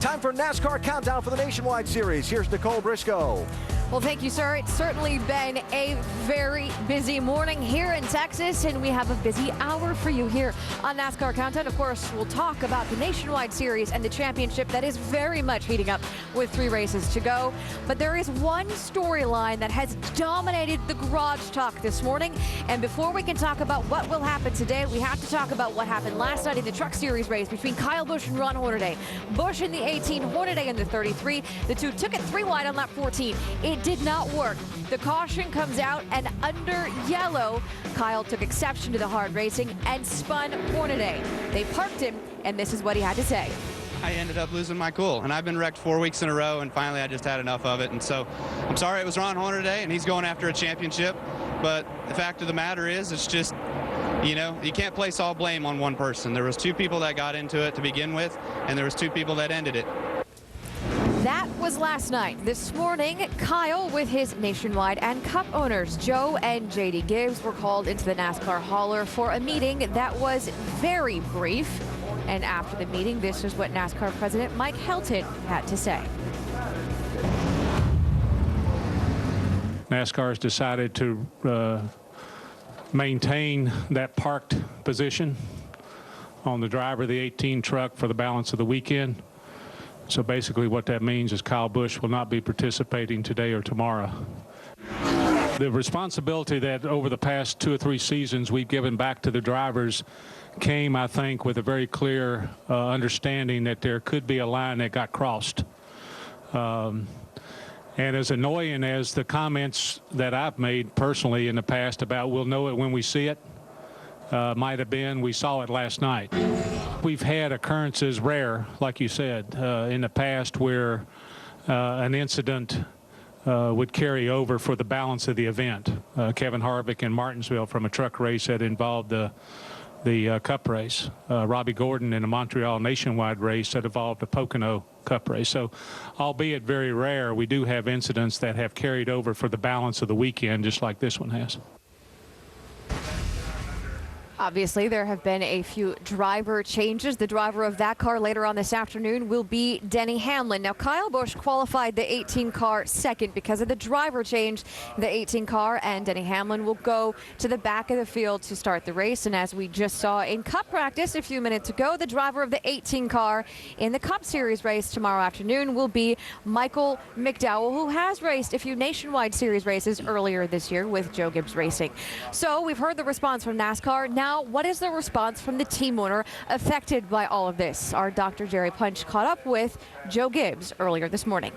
Time for NASCAR Countdown for the Nationwide Series. Here's Nicole Briscoe. Well, thank you, sir. It's certainly been a very busy morning here in Texas, and we have a busy hour for you here on NASCAR Countdown. Of course, we'll talk about the Nationwide Series and the championship that is very much heating up with 3 races to go. But there is one storyline that has dominated the garage talk this morning. And before we can talk about what will happen today, we have to talk about what happened last night in the Truck Series race between KyleBusch and Ron Hornaday. Busch in the 18, Hornaday in the 33. The two took it 3 wide on lap 14. It did not work. The caution comes out, and under yellow, Kyle took exception to the hard racing and spun Hornaday. They parked him, and this is what he had to say. I ended up losing my cool, and I've been wrecked 4 weeks in a row, and finally I just had enough of it. And so I'm sorry it was Ron Hornaday, and he's going after a championship. But the fact of the matter is, it's just, you know, you can't place all blame on one person. There was 2 people that got into it to begin with, and there was 2 people that ended it. That was last night. This morning, Kyle with his Nationwide and Cup owners, Joe and JD Gibbs, were called into the NASCAR hauler for a meeting that was very brief. And after the meeting, this is what NASCAR President Mike Helton had to say. NASCAR has decided to maintain that parked position on the driver of the 18 truck for the balance of the weekend. So basically what that means is KyleBusch will not be participating today or tomorrow. The responsibility that over the past 2 or 3 seasons we've given back to the drivers came, I think, with a very clear understanding that there could be a line that got crossed. And as annoying as the comments that I've made personally in the past about we'll know it when we see it might have been, we saw it last night. We've had occurrences, rare, like you said, in the past where an incident would carry over for the balance of the event. Kevin Harvick in Martinsville from a truck race that involved the Cup race. Robbie Gordon in a Montreal Nationwide race that involved a Pocono Cup race. So, albeit very rare, we do have incidents that have carried over for the balance of the weekend, just like this one has. Obviously, there have been a few driver changes. The driver of that car later on this afternoon will be Denny Hamlin. Now, KyleBusch qualified the 18 car second because of the driver change. The 18 car and Denny Hamlin will go to the back of the field to start the race. And as we just saw in Cup practice a few minutes ago, the driver of the 18 car in the Cup Series race tomorrow afternoon will be Michael McDowell, who has raced a few Nationwide Series races earlier this year with Joe Gibbs Racing. So we've heard the response from NASCAR. Now, what is the response from the team owner affected by all of this? Our Dr. Jerry Punch caught up with Joe Gibbs earlier this morning.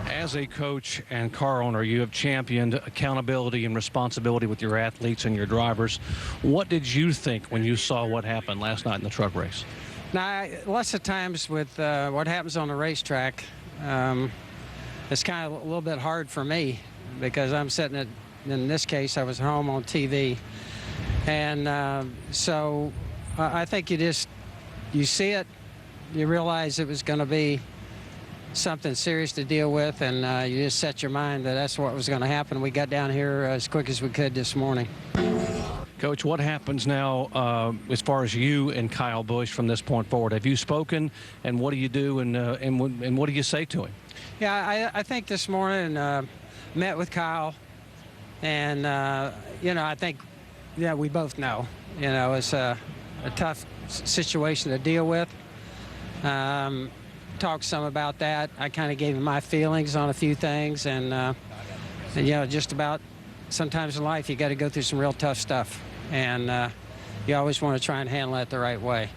As a coach and car owner, you have championed accountability and responsibility with your athletes and your drivers. What did you think when you saw what happened last night in the truck race? Now, lots of times with what happens on the racetrack, it's kind of a little bit hard for me because I'm sitting at, in this case, I was home on TV. And so I think you see it, you realize it was going to be something serious to deal with, and you just set your mind that that's what was going to happen. We got down here as quick as we could this morning. Coach, what happens now as far as you and KyleBusch from this point forward? Have you spoken, and what do you do, and what do you say to him? Yeah, I think this morning met with Kyle, and, you know, I think, yeah, we both know, you know, it's a tough situation to deal with. Talked some about that. I kind of gave him my feelings on a few things, and you know, just about sometimes in life you got to go through some real tough stuff, and you always want to try and handle it the right way.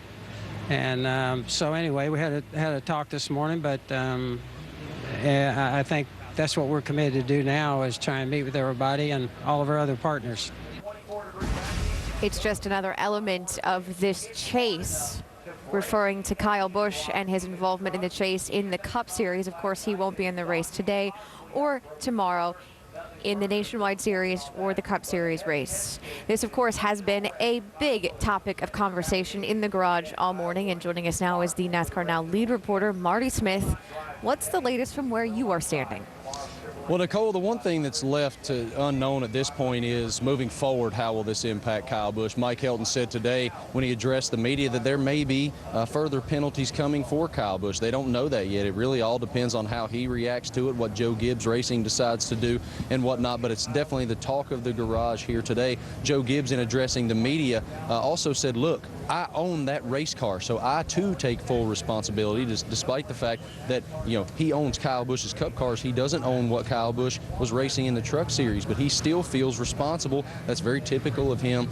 And so anyway, we had a talk this morning, but I think that's what we're committed to do now, is try and meet with everybody and all of our other partners. It's just another element of this chase, referring to KyleBusch and his involvement in the chase in the Cup Series. Of course, he won't be in the race today or tomorrow in the Nationwide Series or the Cup Series race. This, of course, has been a big topic of conversation in the garage all morning. And joining us now is the NASCAR Now lead reporter, Marty Smith. What's the latest from where you are standing? Well, Nicole, the one thing that's left unknown at this point is moving forward, how will this impact KyleBusch? Mike Helton said today when he addressed the media that there may be further penalties coming for KyleBusch. They don't know that yet. It really all depends on how he reacts to it, what Joe Gibbs Racing decides to do and whatnot, but it's definitely the talk of the garage here today. Joe Gibbs, in addressing the media, also said, look, I own that race car, so I too take full responsibility, despite the fact that, you know, he owns KyleBusch's Cup cars. He doesn't own what KyleBusch was racing in the Truck Series, but he still feels responsible. That's very typical of him.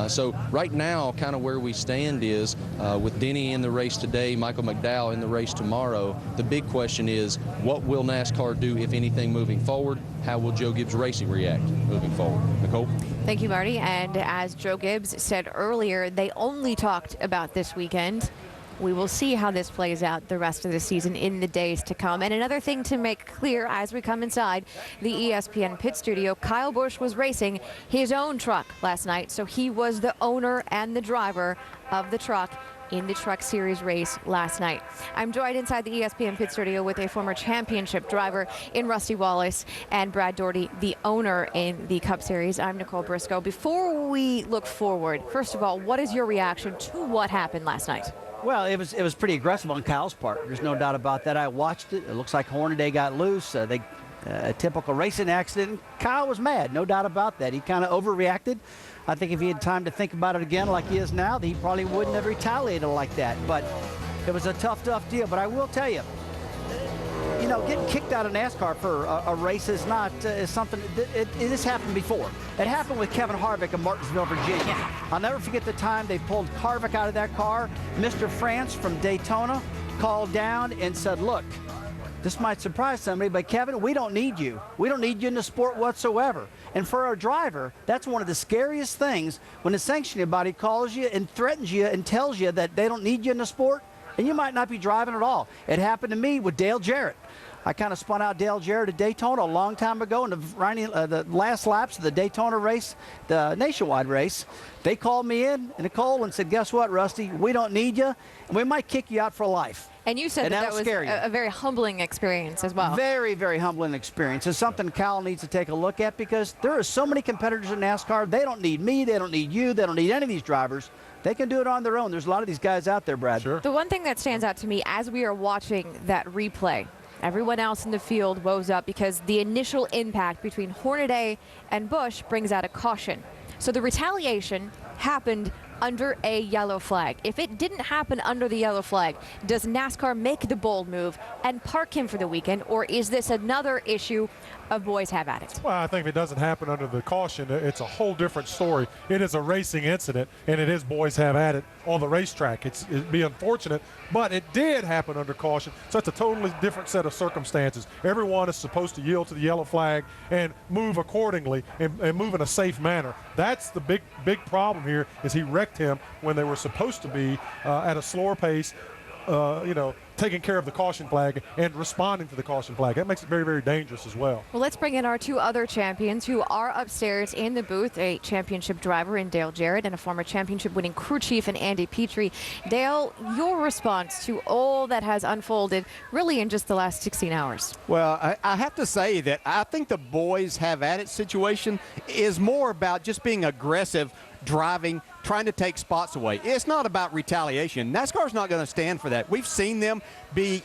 So right now, kind of where we stand is with Denny in the race today, Michael McDowell in the race tomorrow. The big question is, what will NASCAR do, if anything, moving forward? How will Joe Gibbs Racing react moving forward? Nicole? Thank you, Marty. And as Joe Gibbs said earlier, they only talked about this weekend. We will see how this plays out the rest of the season in the days to come. And another thing to make clear as we come inside the ESPN pit studio, KyleBusch was racing his own truck last night, so he was the owner and the driver of the truck in the Truck Series race last night. I'm joined inside the ESPN pit studio with a former championship driver in Rusty Wallace and Brad Doherty, the owner in the Cup Series. I'm Nicole Briscoe. Before we look forward, first of all, what is your reaction to what happened last night? Well, it was pretty aggressive on Kyle's part. There's no doubt about that. I watched it. It looks like Hornaday got loose. A typical racing accident. Kyle was mad, no doubt about that. He kind of overreacted. I think if he had time to think about it again like he is now, he probably wouldn't have retaliated like that. But it was a tough deal. But I will tell you, you know, getting kicked out of NASCAR for a race is not is something. It has happened before. It happened with Kevin Harvick in Martinsville, Virginia. I'll never forget the time they pulled Harvick out of that car. Mr. France from Daytona called down and said, look, this might surprise somebody, but Kevin, we don't need you. We don't need you in the sport whatsoever. And for a driver, that's one of the scariest things when the sanctioning body calls you and threatens you and tells you that they don't need you in the sport, and you might not be driving at all. It happened to me with Dale Jarrett. I kind of spun out Dale Jarrett at Daytona a long time ago in the last laps of the Daytona race, the nationwide race. They called me in, Nicole, and said, guess what, Rusty? We don't need you, and we might kick you out for life. And you said that was a very humbling experience as well. Very, very humbling experience. It's something Kyle needs to take a look at because there are so many competitors in NASCAR. They don't need me. They don't need you. They don't need any of these drivers. They can do it on their own. There's a lot of these guys out there, Brad. Sure. The one thing that stands out to me as we are watching that replay, everyone else in the field woes up because the initial impact between Hornaday and Busch brings out a caution. So the retaliation happened under a yellow flag. If it didn't happen under the yellow flag, does NASCAR make the bold move and park him for the weekend, or is this another issue of boys have at it? Well, I think if it doesn't happen under the caution, it's a whole different story. It is a racing incident, and it is boys have at it on the racetrack. It'd be unfortunate, but it did happen under caution, so it's a totally different set of circumstances. Everyone is supposed to yield to the yellow flag and move accordingly and move in a safe manner. That's the big problem here, is he wrecked him when they were supposed to be at a slower pace, taking care of the caution flag and responding to the caution flag. That makes it very, very dangerous as well. Well, let's bring in our two other champions who are upstairs in the booth, a championship driver in Dale Jarrett and a former championship winning crew chief in Andy Petrie. Dale, your response to all that has unfolded really in just the last 16 hours. Well, I have to say that I think the boys have at it situation is more about just being aggressive, driving, trying to take spots away. It's not about retaliation. NASCAR's not going to stand for that. We've seen them be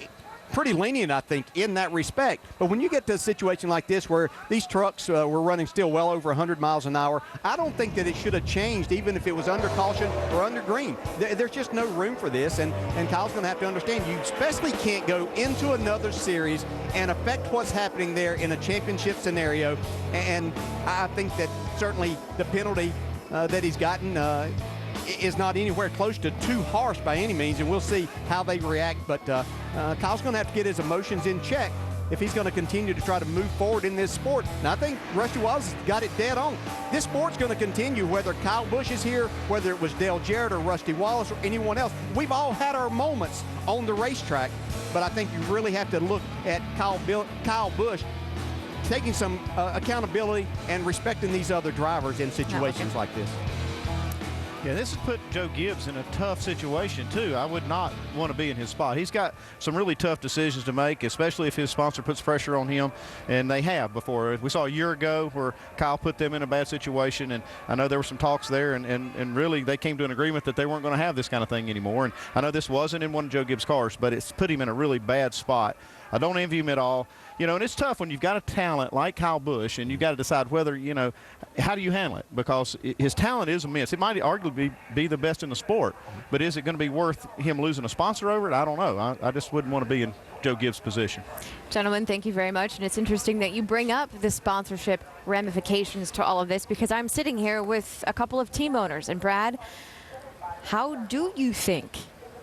pretty lenient, I think, in that respect. But when you get to a situation like this where these trucks were running still well over 100 miles an hour, I don't think that it should have changed even if it was under caution or under green. There's just no room for this, and Kyle's going to have to understand you especially can't go into another series and affect what's happening there in a championship scenario. And I think that certainly the penalty that he's gotten is not anywhere close to too harsh by any means, and we'll see how they react. But Kyle's going to have to get his emotions in check if he's going to continue to try to move forward in this sport. And I think Rusty Wallace got it dead on. This sport's going to continue whether KyleBusch is here, whether it was Dale Jarrett or Rusty Wallace or anyone else. We've all had our moments on the racetrack, but I think you really have to look at KyleBusch taking some accountability and respecting these other drivers in situations like this. Yeah, this has put Joe Gibbs in a tough situation, too. I would not want to be in his spot. He's got some really tough decisions to make, especially if his sponsor puts pressure on him, and they have before. We saw a year ago where Kyle put them in a bad situation, and I know there were some talks there, and really they came to an agreement that they weren't going to have this kind of thing anymore. And I know this wasn't in one of Joe Gibbs' cars, but it's put him in a really bad spot. I don't envy him at all. You know, and it's tough when you've got a talent like KyleBusch, and you've got to decide whether, you know, how do you handle it? Because his talent is immense. It might arguably be the best in the sport, but is it going to be worth him losing a sponsor over it? I don't know. I just wouldn't want to be in Joe Gibbs' position. Gentlemen, thank you very much. And it's interesting that you bring up the sponsorship ramifications to all of this, because I'm sitting here with a couple of team owners. And Brad, how do you think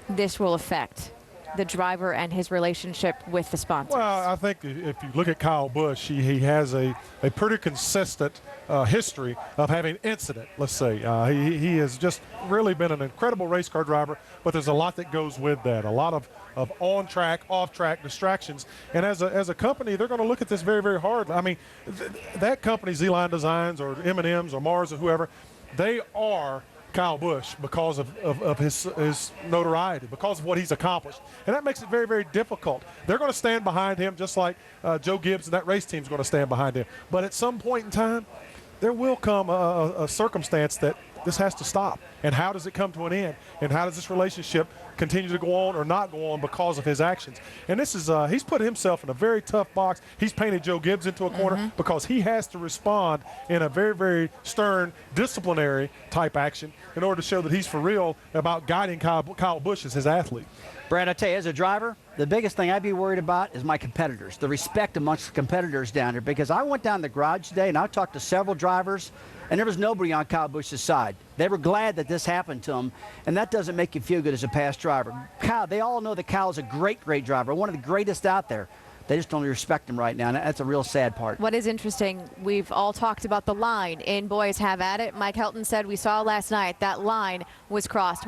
this will affect the driver and his relationship with the sponsors? Well, I think if you look at KyleBusch, he has a pretty consistent history of having incident, let's say. He has just really been an incredible race car driver, but there's a lot that goes with that, a lot of on-track, off-track distractions. And as a company, they're going to look at this very, very hard. I mean, that company, Z-Line Designs or M&M's or Mars or whoever, they are KyleBusch because of his notoriety, because of what he's accomplished. And that makes it very, very difficult. They're going to stand behind him just like Joe Gibbs and that race team's going to stand behind him. But at some point in time, there will come a circumstance that this has to stop. And how does it come to an end? And how does this relationship continue to go on or not go on because of his actions? And this is he's put himself in a very tough box. He's painted Joe Gibbs into a corner because he has to respond in a very, very stern disciplinary type action in order to show that he's for real about guiding KyleBusch as his athlete. Brad, I tell you, as a driver, the biggest thing I'd be worried about is my competitors, the respect amongst the competitors down there. Because I went down the garage today and I talked to several drivers, and there was nobody on KyleBusch's side. They were glad that this happened to them, and that doesn't make you feel good as a past driver. Kyle, they all know that Kyle's a great, great driver, one of the greatest out there. They just don't respect him right now, and that's a real sad part. What is interesting, we've all talked about the line in Boys Have At It. Mike Helton said we saw last night that line was crossed.